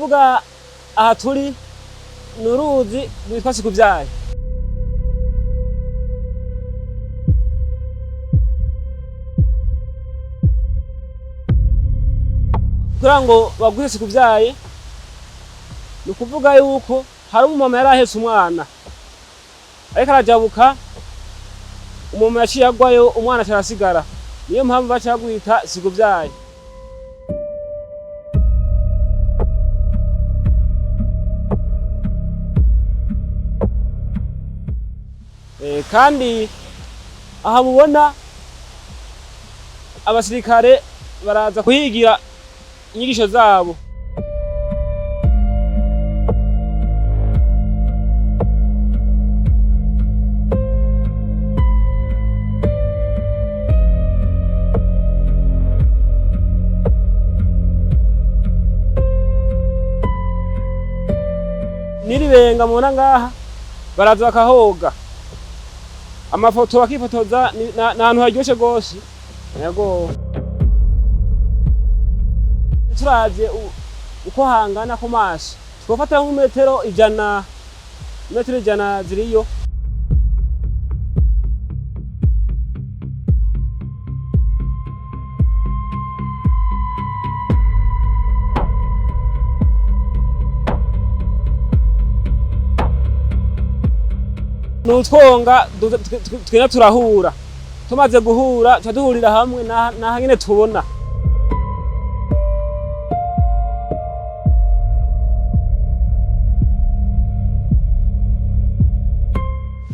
kuvuga aha turi n'uruzi rwitwa Sikuvyaye. Kugira ngo baguhe Sikuvyaye ni kuvuga yuko hari umumama yari ahetse umwana ariko arajabuka, umumama yaciye agwayo, umwana carasigara, niyo mpamvu baca bagwita Sikuvyaye. Kandi aha mubona abasirikare baraza kuhigira inyigisho zabo. Niribenga mubona ngaha baraza bakahoga, amafoto bakifotoza, n'ahantu haryoshe gose. Yego turavye uko hangana ku maso twofata nk'metero 100, metero 100 ziriyo. Nutwonga twena turahura, tumaze guhura ca duhurira hamwe naha nyene tubona.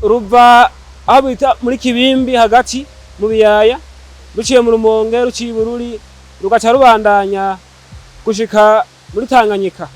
Ruva aho bita muri Kibimbi hagati mu biyaya, ruciye mu Rumonge, ruciye Bururi, rugaca rubandanya gushika muri Tanganyika.